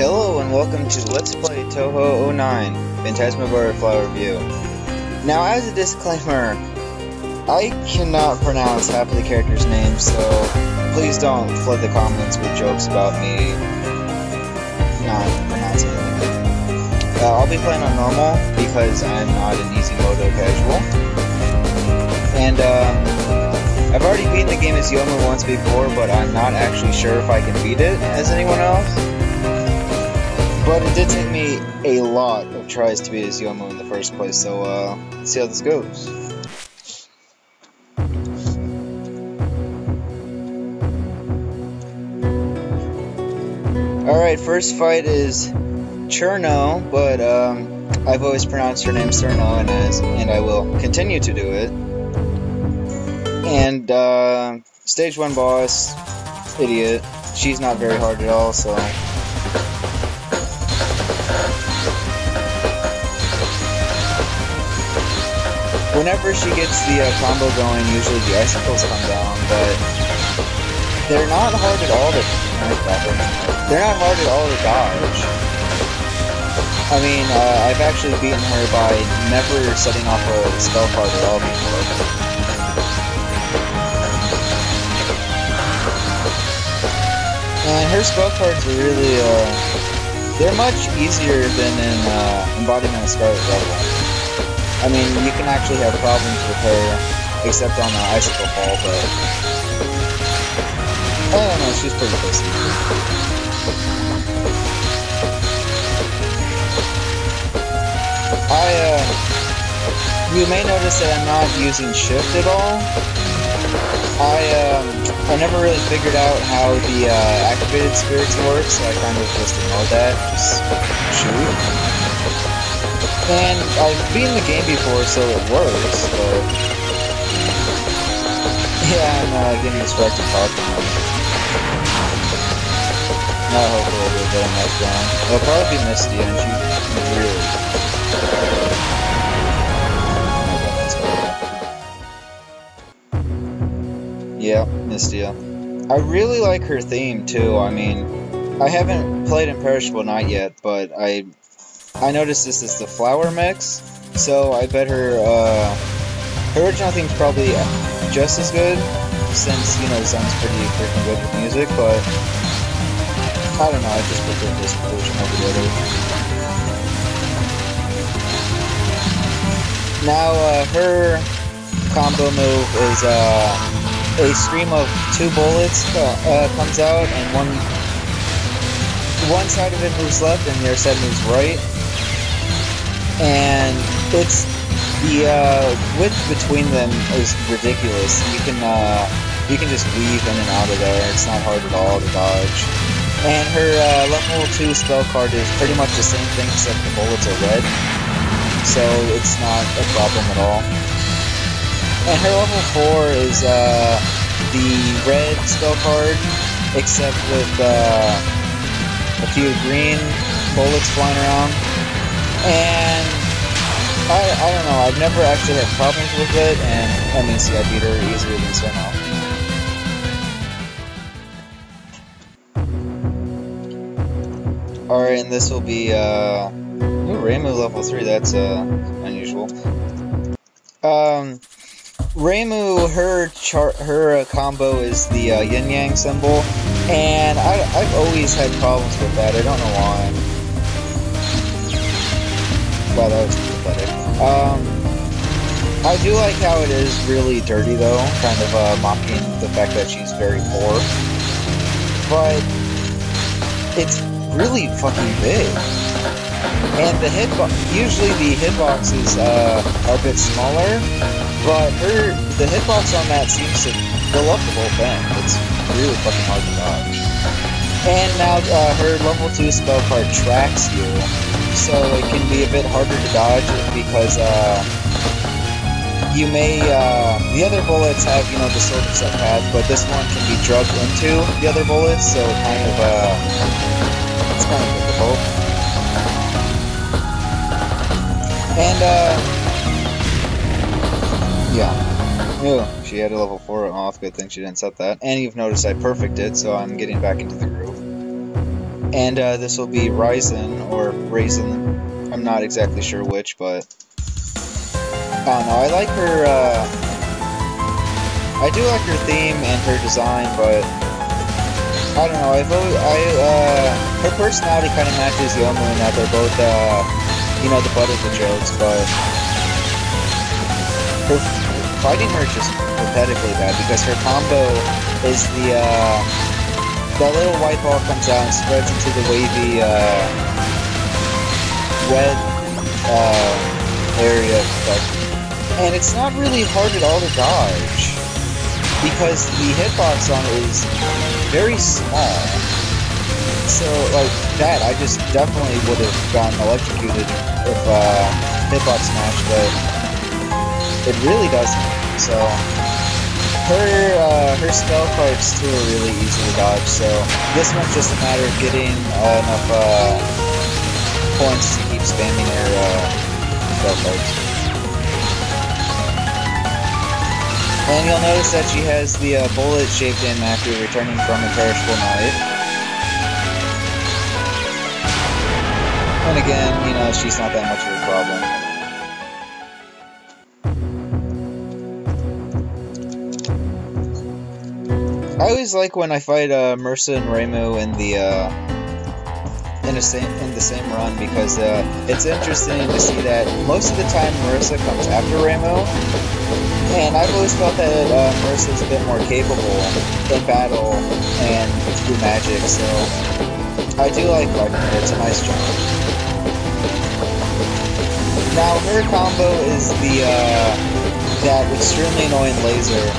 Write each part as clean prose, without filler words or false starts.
Hello and welcome to Let's Play Touhou 09, Phantasmagoria Flower Review. Now, as a disclaimer, I cannot pronounce half of the characters' names, so please don't flood the comments with jokes about me not pronouncing anything. I'll be playing on normal because I'm not an easy mode or casual. And I've already beaten the game as Yomu once before, but I'm not actually sure if I can beat it as anyone else. But it did take me a lot of tries to beat as Yomu in the first place, so let's see how this goes. Alright, first fight is Cherno, but I've always pronounced her name Cerno, and I will continue to do it. And stage 1 boss, idiot. She's not very hard at all, so... Whenever she gets the combo going, usually the icicles come down, but they're not hard at all to dodge. I mean, I've actually beaten her by never setting off a spell card at all before. And her spell cards are really, they're much easier than in Embodiment of Scarlet Rebel. I mean, you can actually have problems with her, except on the icicle fall, but... I don't know, she's pretty pussy. You may notice that I'm not using shift at all. I never really figured out how the activated spirits work, so I kind of just ignored that. Just shoot. And I've beaten the game before, so it works, but... Yeah, I'm getting distracted talking. Now hopefully I'll get a next round. It'll probably be Misty, and she's really... Yeah, Misty. I really like her theme, too. I mean, I haven't played Imperishable Night yet, but I noticed this is the flower mix, so I bet her original theme's probably just as good, since, you know, the song's pretty freaking good with music, but I don't know, I just prefer this version over the other. Now, her combo move is a stream of 2 bullets comes out, and one side of it moves left and the other side moves right. And it's the width between them is ridiculous. You can just weave in and out of there. It's not hard at all to dodge. And her level 2 spell card is pretty much the same thing except the bullets are red, so it's not a problem at all. And her level 4 is the red spell card, except with a few green bullets flying around. And I don't know, I've never actually had problems with it, and I mean, see, I beat her easier than Cerno. Alright, and this will be, Reimu level 3, that's, unusual. Reimu, her combo is the yin-yang symbol, and I've always had problems with that, I don't know why. Wow, that was pathetic. I do like how it is really dirty, though, kind of mocking the fact that she's very poor. But it's really fucking big. And the usually the hitboxes are a bit smaller, but the hitbox on that seems to fill up the whole thing. It's really fucking hard to dodge. And now her level 2 spell card tracks you, so it can be a bit harder to dodge because you may, the other bullets have, you know, the sort of set path, but this one can be drugged into the other bullets, so kind of, it's kind of difficult. And, yeah. Ew, she had a level 4 off, good thing she didn't set that. And you've noticed I perfected, so I'm getting back into the groove. And this will be Ryzen, or Raisin. I'm not exactly sure which, but I don't know. I like her, I do like her theme and her design, but I don't know. Her personality kind of matches Yomu in that they're both, you know, the butt of the jokes, but fighting her just pathetically bad because her combo is the little white ball comes out and spreads into the wavy red area, and it's not really hard at all to dodge because the hitbox on it is very small. So like that, I just definitely would have gotten electrocuted if hitbox smashed, but it really doesn't. So her spell cards too are really easy to dodge. So this one's just a matter of getting enough points to keep spamming her spell cards. And you'll notice that she has the bullet shaped in after returning from a perishable knife. And again, you know, she's not that much of a problem. I always like when I fight Mersa and Reimu in the same run because it's interesting to see that most of the time Mersa comes after Reimu, and I've always felt that Mersa is a bit more capable in battle and through magic, so I do like fighting her. It's a nice jump. Now her combo is that extremely annoying laser,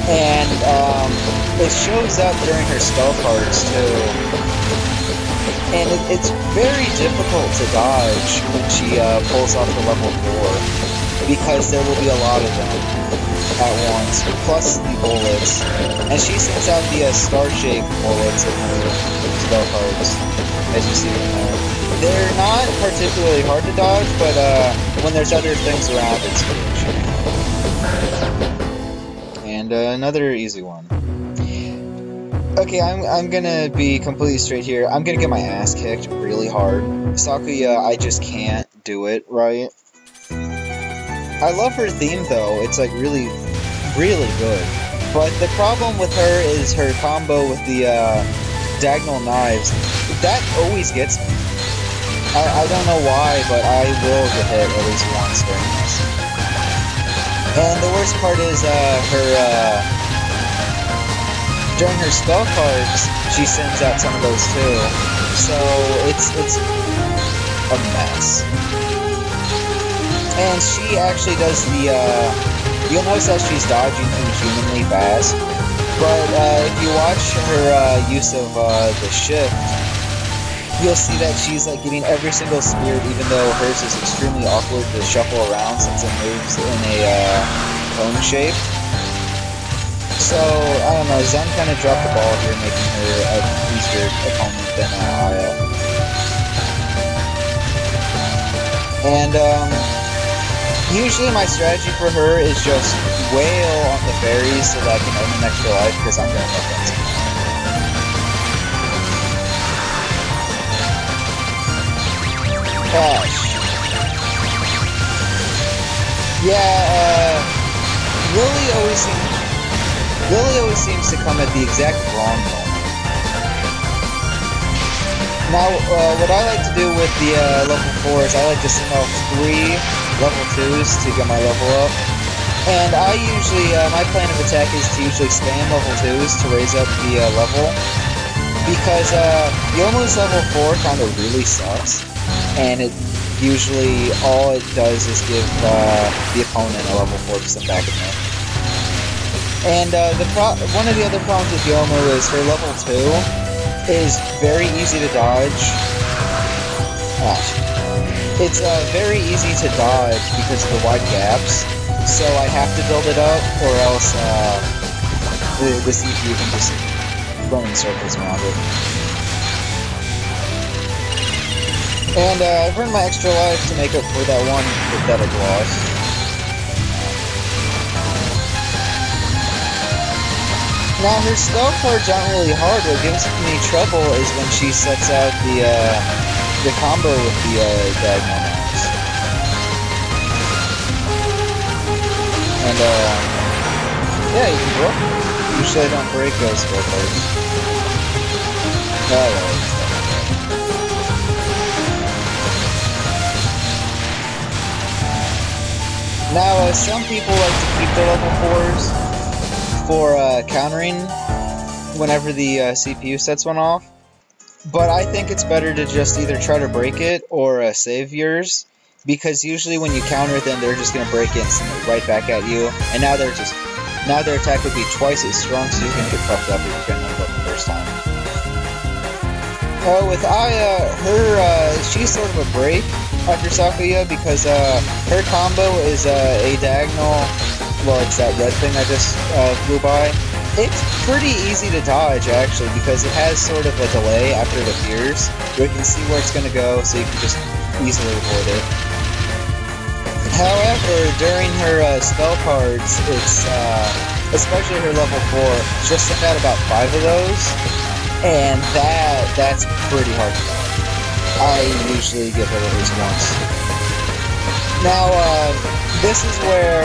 and it shows up during her spell cards too, and it's very difficult to dodge when she pulls off the level 4 because there will be a lot of them at once, plus the bullets, and she sends out the star-shaped bullets in her spell cards, as you see right there. They're not particularly hard to dodge, but when there's other things around, it's huge. And another easy one. Okay, I'm gonna be completely straight here. I'm gonna get my ass kicked really hard. Sakuya, I just can't do it right. I love her theme though. It's like really, really good. But the problem with her is her combo with the diagonal knives. That always gets me. I don't know why, but I will get hit at least once during this. And the worst part is during her spell cards, she sends out some of those too. So it's a mess. And she actually does the you'll notice that she's dodging inhumanly fast. But if you watch her use of the shift, you'll see that she's like getting every single spear, even though hers is extremely awkward to shuffle around since it moves in a cone shape. So, I don't know, Zen kind of dropped the ball here, making her a easier opponent than Aya. And, usually my strategy for her is just wail on the fairies so that I can earn an extra life, because I'm going to know things. Gosh. Yeah, Lily always seems to come at the exact wrong moment. Now, what I like to do with the level 4s, I like to send off 3 level 2s to get my level up. And I usually, my plan of attack is to usually spam level 2s to raise up the level. Because Yomu's level 4 kind of really sucks. And it usually, all it does is give the opponent a level 4 to send back at me. And one of the other problems with Yomu is her level 2 is very easy to dodge. It's very easy to dodge because of the wide gaps, so I have to build it up, or else the CPU can just run in circles around it. And I've earned my extra life to make up for that one pathetic loss. Now her spell cards aren't really hard. What gives me trouble is when she sets out the combo with the diagonal mouse. And yeah, you can block. Usually I don't break those spell cards. Alright. Now, some people like to keep their level 4s for countering whenever the CPU sets one off, but I think it's better to just either try to break it or save yours, because usually when you counter them, they're just going to break it and send it right back at you, and now their attack would be twice as strong, so you're going to get fucked up if you're going to end up the first time. With Aya, she's sort of a break after Sakuya, because her combo is a diagonal. Well, it's that red thing I just flew by. It's pretty easy to dodge, actually, because it has sort of a delay after it appears, where you can see where it's going to go, so you can just easily avoid it. However, during her spell cards, it's, especially her level 4, she'll send out about 5 of those, and that's pretty hard to dodge. I usually get hit at least once. Now, this is where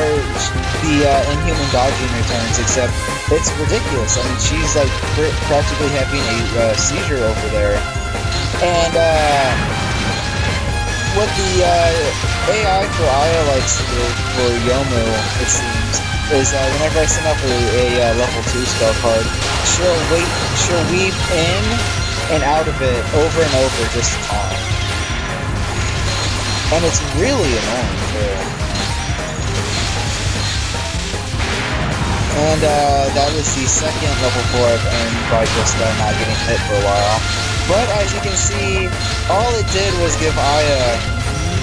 the inhuman dodging returns, except it's ridiculous. I mean, she's like practically having a seizure over there. And what the AI for Aya likes to do for Yomu, it seems, is whenever I send up a level 2 spell card, she'll weave in and out of it over and over just to taunt. And it's really annoying too. And that was the second level 4 I've earned by just not getting hit for a while. But as you can see, all it did was give Aya,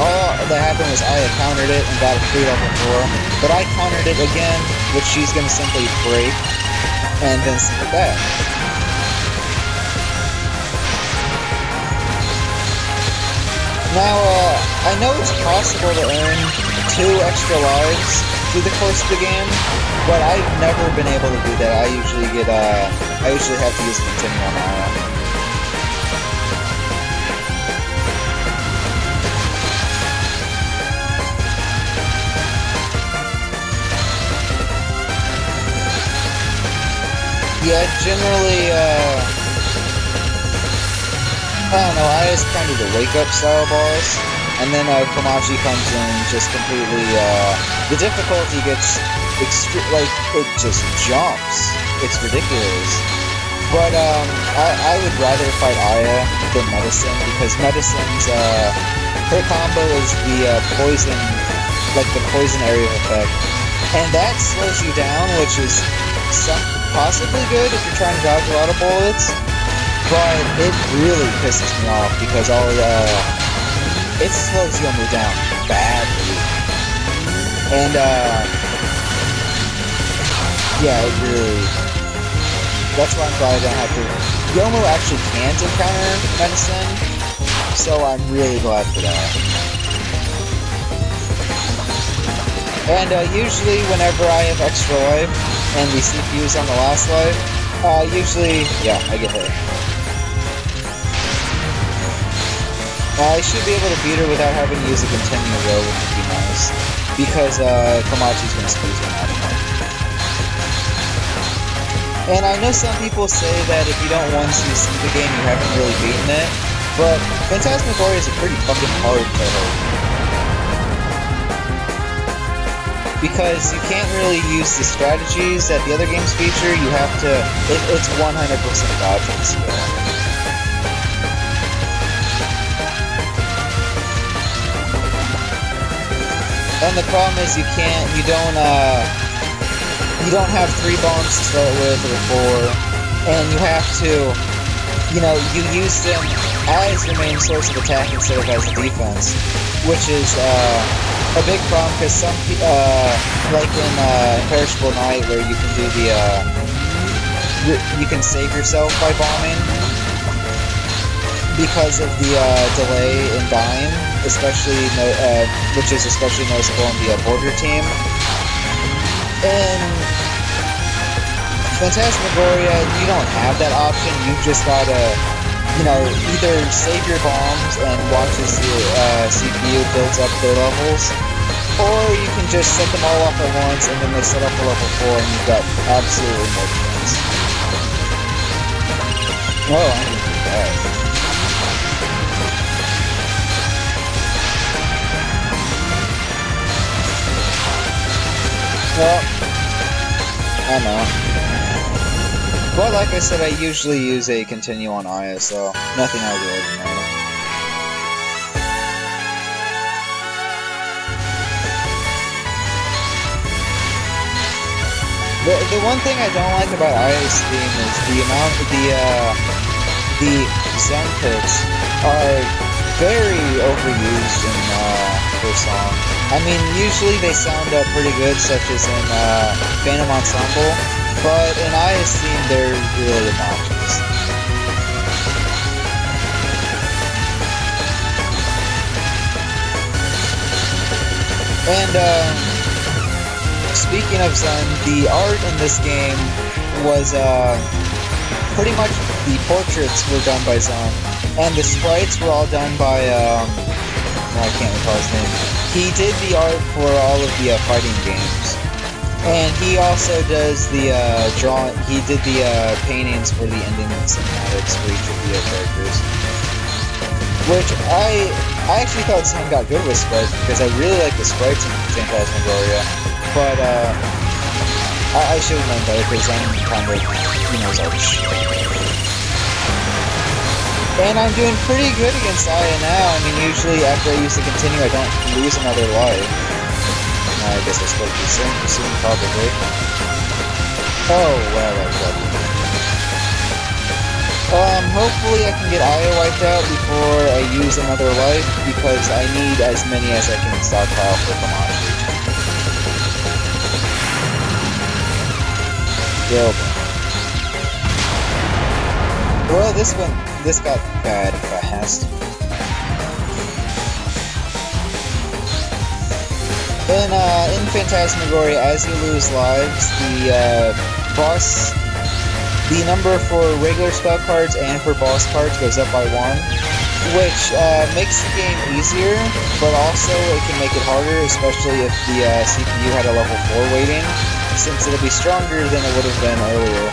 all that happened was Aya countered it and got a free level 4. But I countered it again, which she's going to simply break and then send it back. Now, I know it's possible to earn 2 extra lives through the course of the game, but I've never been able to do that. I usually have to use a continue on Aya. Yeah, generally, I don't know, Aya's kind of the wake-up style boss, and then Komachi comes in and just completely, the difficulty gets like, it just jumps. It's ridiculous. But, I would rather fight Aya than Medicine, because Medicine's, her combo is the, poison, like the poison area effect. And that slows you down, which is possibly good if you're trying to dodge a lot of bullets. But it really pisses me off because it slows Yomu down badly. And, yeah, it really, that's why I'm glad I don't have to. Yomu actually can't encounter Medicine, so I'm really glad for that. And, usually whenever I have extra life, and the CPU's on the last life, usually, yeah, I get hit. I should be able to beat her without having to use a continue though, which would be nice. Because, Komachi's gonna squeeze one out of her. And I know some people say that if you don't once you see the game, you haven't really beaten it. But Phantasmagoria is a pretty fucking hard title. Because you can't really use the strategies that the other games feature, you have to, it's 100% dodging skill. And the problem is you don't have 3 bombs to start with, or 4, and you have to, you use them as your main source of attack instead of as a defense, which is, a big problem, because some people, like in Imperishable Night, where you can do the, you can save yourself by bombing, because of the delay in dying, especially, which is especially noticeable in the border team. In Phantasmagoria, you don't have that option. You just gotta, you know, either save your bombs and watch as your CPU builds up their levels, or you can just set them all off at once and then they set up for level 4 and you've got absolutely no chance. Oh, I didn't do that. Well, I know. But like I said, I usually use a continue on Aya, so nothing out of the ordinary. The one thing I don't like about Aya's theme is the amount of the zone pits are very overused in her song. I mean, usually they sound pretty good, such as in Phantom Ensemble, but in Aya's theme, they're really obnoxious. And, speaking of Zen, the art in this game was, pretty much the portraits were done by Zen, and the sprites were all done by, I can't recall his name. He did the art for all of the fighting games, and he also does the he did the paintings for the ending cinematics for each of the characters. Which I actually thought Zen got good with sprites because I really like the sprites in Phantasmagoria, but I should have known better because Zen kind of, you know, is art shit. And I'm doing pretty good against Aya now. I mean, usually after I use the continue, I don't lose another life. I guess I spoke too soon, probably. Oh, well, that's lucky. Hopefully I can get Aya wiped out before I use another life, because I need as many as I can stockpile for Komachi. Well, this got bad fast. In Phantasmagoria, as you lose lives, the number for regular spell cards and for boss cards goes up by 1, which makes the game easier, but also it can make it harder, especially if the CPU had a level 4 weighting, since it'll be stronger than it would have been earlier.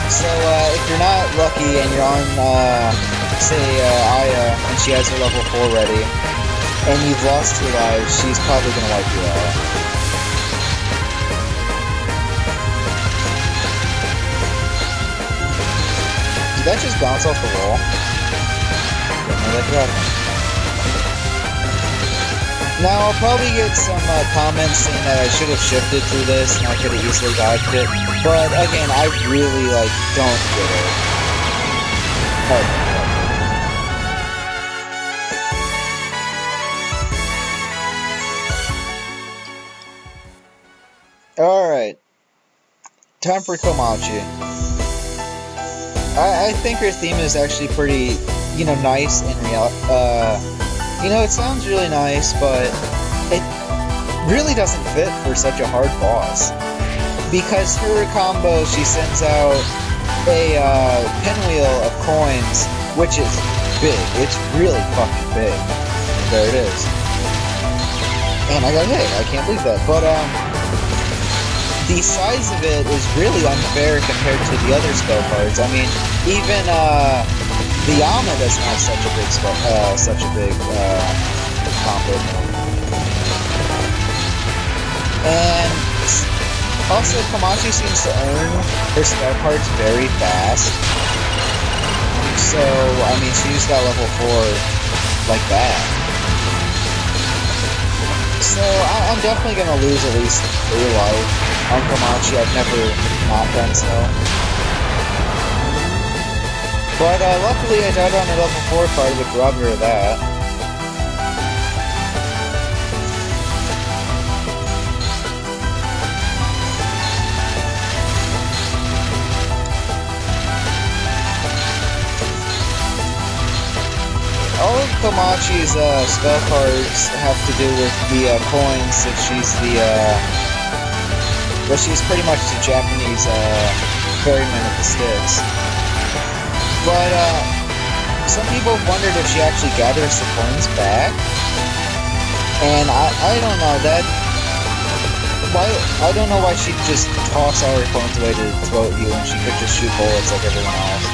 So, if you're not lucky and you're on, say, Aya, and she has her level 4 ready, and you've lost 2 lives, she's probably gonna wipe you out. Did that just bounce off the wall? Didn't know that could happen. Now, I'll probably get some comments saying that I should have shifted through this and I could have easily dodged it, but again, I really, don't get it. Alright. Time for Komachi. I think her theme is actually pretty, nice in reality. It sounds really nice, but it really doesn't fit for such a hard boss. Because her combo, she sends out a pinwheel of coins, which is big. It's really fucking big. There it is. And I got hit. I can't believe that. But, the size of it is really unfair compared to the other spell cards. I mean, even, the Yama doesn't have such a big combo. And also, Komachi seems to earn her spell cards very fast. So, I mean, she used that level 4 like that. So, I'm definitely gonna lose at least 3 life on Komachi. I've never not done so. But luckily I died on a level 4 card, which robbed her of that. All of Komachi's spell cards have to do with the coins, since she's the But she's pretty much the Japanese ferryman of the sticks. But some people have wondered if she actually gathers the coins back. And I don't know that. Why I don't know why she'd just toss all her coins away to throw at you when she could just shoot bullets like everyone else.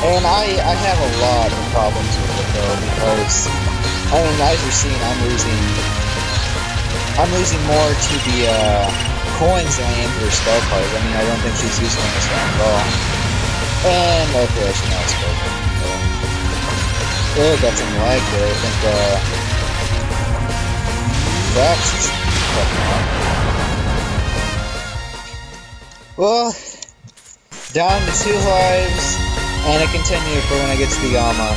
And I have a lot of problems with it though, because I mean, as you're seeing, I'm losing more to the coins than I am to her spell cards. I mean, I don't think she's useful in this round at all. And okay, I should not have spoken. Got some lag there. I think Fraps is fucking on. Well, down to 2 lives, and I continue for when I get to the Yama.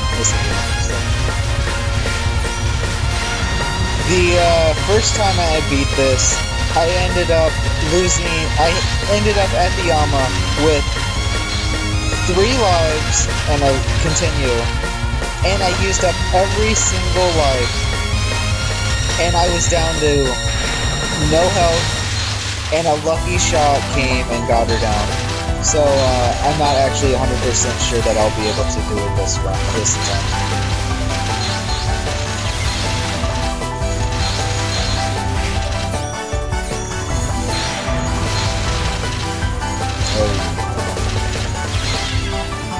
The first time I beat this, I ended up losing. I ended up at the Yama with 3 lives and a continue, and I used up every single life, and I was down to no health, and a lucky shot came and got her down. So I'm not actually 100% sure that I'll be able to do it this time.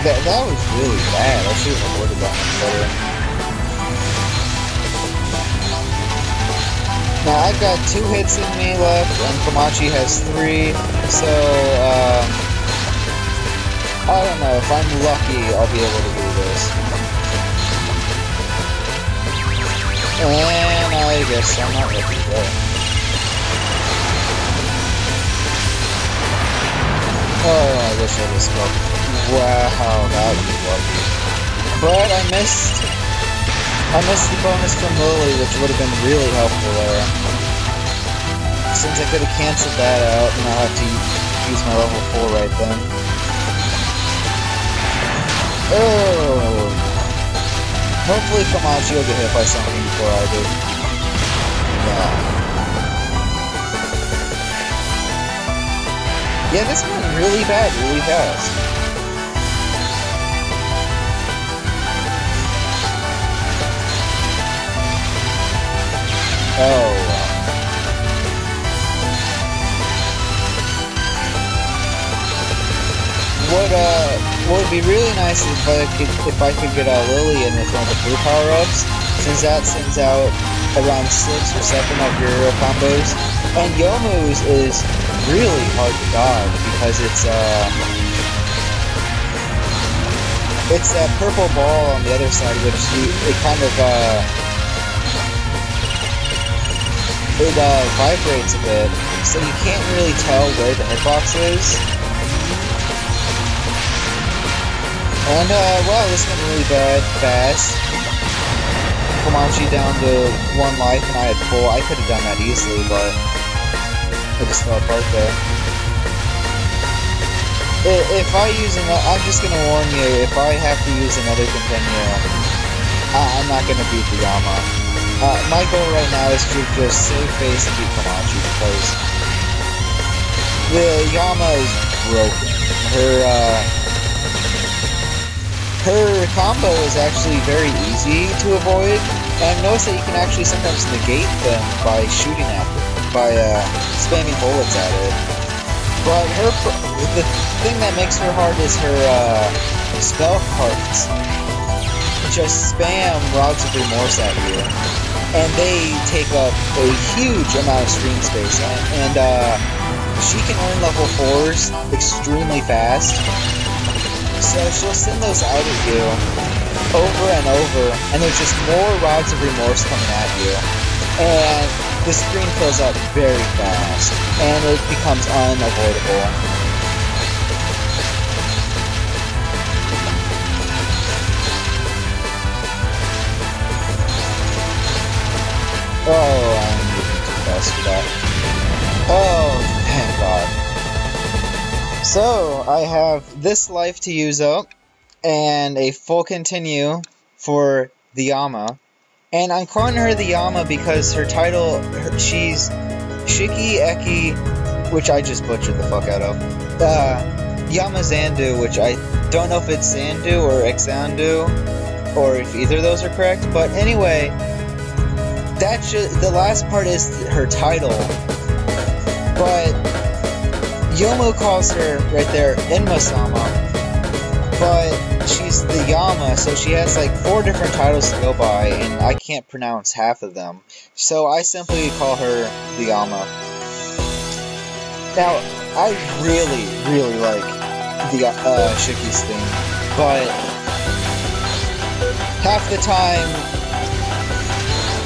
That was really bad. I should have avoided that much better. Now I've got 2 hits in me left, and Komachi has 3. So I don't know. If I'm lucky, I'll be able to do this. And I guess I'm not lucky though. Oh, I wish I was lucky. Wow, that would be lucky. But I missed the bonus from Lily, which would have been really helpful there. Since I could have canceled that out, and I'll have to use my level 4 right then. Oh! Hopefully Komachi will get hit by something before I do. Yeah. Yeah, this went really bad, really fast. Oh. What would be really nice is if I could get Lily in with one of the blue power-ups, since that sends out around 6 or 7 of your combos. And Yomu's is really hard to dodge because it's that purple ball on the other side, which it kind of vibrates a bit, so you can't really tell where the hitbox is. And, wow, this went really fast. Komachi down to 1 life, and I had 4. I could have done that easily, but it just fell apart there. If I use I'm just gonna warn you, if I have to use another continue, I'm not gonna beat the Yama. My goal right now is to just save face and beat Komachi, because the Yama is broken. Her combo is actually very easy to avoid, and I've noticed that you can actually sometimes negate them by shooting at them, by spamming bullets at it. But the thing that makes her hard is her spell cards. Just spam Rods of Remorse at you, and they take up a huge amount of screen space, and she can earn level 4s extremely fast. So she'll send those out at you over and over, and there's just more Rods of Remorse coming at you. And the screen fills up very fast, and it becomes unavoidable. Oh, I'm moving too fast for that. Oh, thank God. So, I have this life to use up, and a full continue for the Yama, And I'm calling her the Yama because her title, she's Shiki Eki, which I just butchered the fuck out of. Yama Zandu, which I don't know if it's Zandu or Exandu, or if either of those are correct. But anyway, the last part is her title. But Yomo calls her right there Enma-sama, but she's the Yama, so she has like 4 different titles to go by, and I can't pronounce half of them. So I simply call her the Yama. Now, I really like the Shiki's theme, but half the time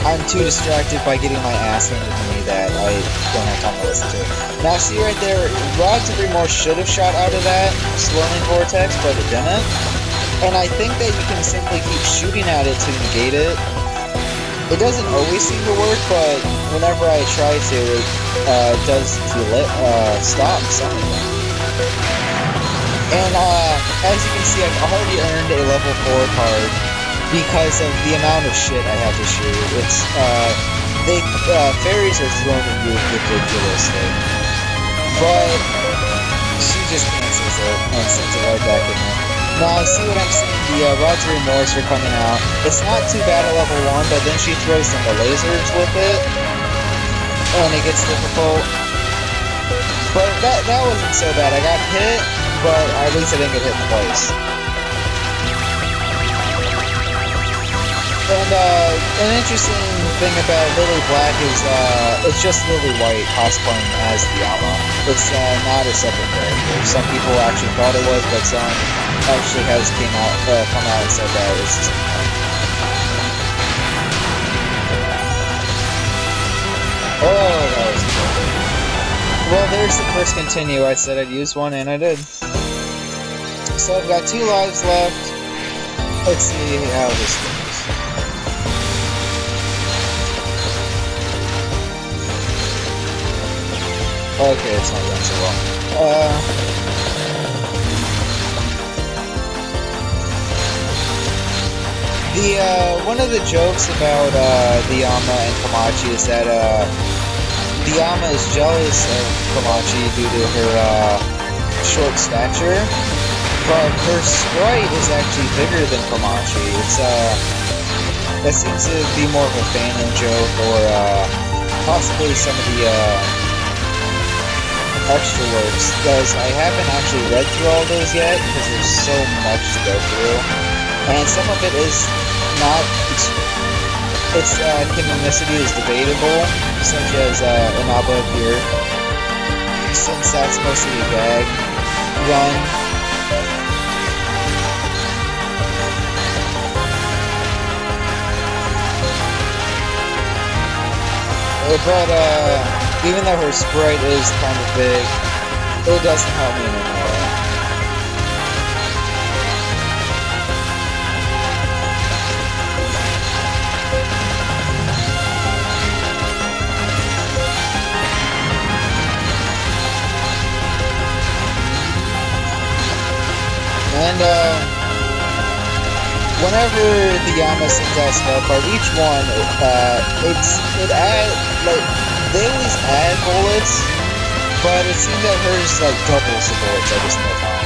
I'm too distracted by getting my ass handed to me that I don't have time to listen to it. Now, see right there, Rods of Remorse should have shot out of that swirling vortex, but it didn't. And I think that you can simply keep shooting at it to negate it. It doesn't always seem to work, but whenever I try to, it does stop some of them. And as you can see, I've already earned a level 4 card because of the amount of shit I have to shoot. It's fairies are thrown at you ridiculously, but she just cancels it and sends it right back at me. Now, see what I'm saying? The Rods of Remorse are coming out. It's not too bad at level 1, but then she throws in the lasers with it, and it gets difficult. But that wasn't so bad. I got hit, but at least I didn't get hit twice. And an interesting thing about Lily Black is it's just Lily White cosplaying as the Yama. It's not a separate character. Some people actually thought it was, but some actually has come out and said that it's the same thing. Oh, that was cool. Well, there's the first continue. I said I'd use one, and I did. So I've got 2 lives left. Let's see how this goes. Okay, it's not going so well. One of the jokes about the Yama and Komachi is that the Yama is jealous of Komachi due to her short stature, but her sprite is actually bigger than Komachi. It's that seems to be more of a fandom joke, or possibly some of the extra works, because I haven't actually read through all those yet, because there's so much to go through, and some of it is not, its canonicity is debatable, such as Inaba here, since that's mostly a gag run. But even though her sprite is kind of big, it doesn't help me in any way. And whenever the Yama sends out spell card, each one they always add bullets, but it seems that hers like doubles the bullets every single time.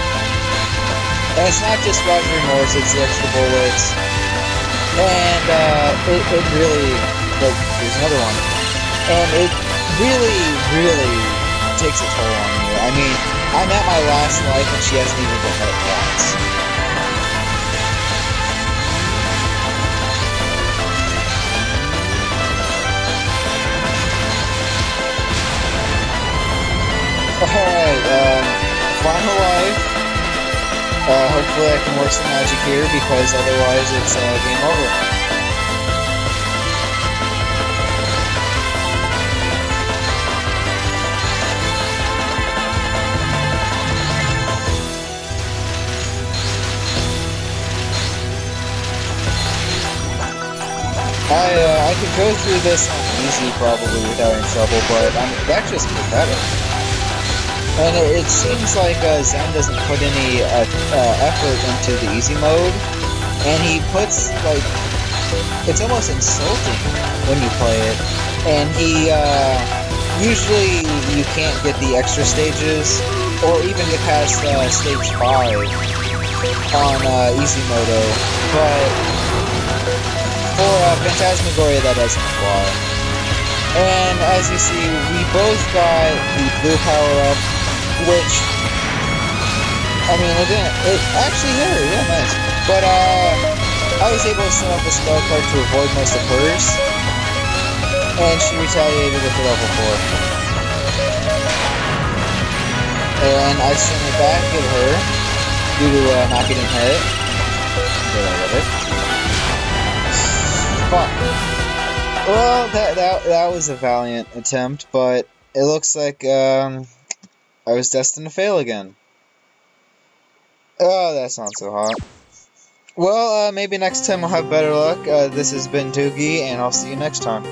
And it's not just Rods of Remorse, it's the extra bullets. And it really, like, there's another one. And it really takes a toll on you. I mean, I'm at my last life and she hasn't even been hit once. Alright, final life. Hopefully I can work some magic here, because otherwise it's game over. I could go through this on easy probably without any trouble, but that just get better. And it seems like Zen doesn't put any effort into the easy mode, and he puts, like, it's almost insulting when you play it. And he, usually you can't get the extra stages, or even get past stage 5 on easy modo, but for Phantasmagoria that doesn't apply. And as you see, we both got the blue power-up, which, I mean, it actually hit her, yeah, nice. But I was able to set up a spell card to avoid most of hers, and she retaliated with a level 4. And I sent it back at her due to not getting hit. Get out of it. Fuck. Well, that was a valiant attempt, but it looks like I was destined to fail again. Oh, that's not so hot. Well, maybe next time I'll have better luck. This has been Doogie, and I'll see you next time.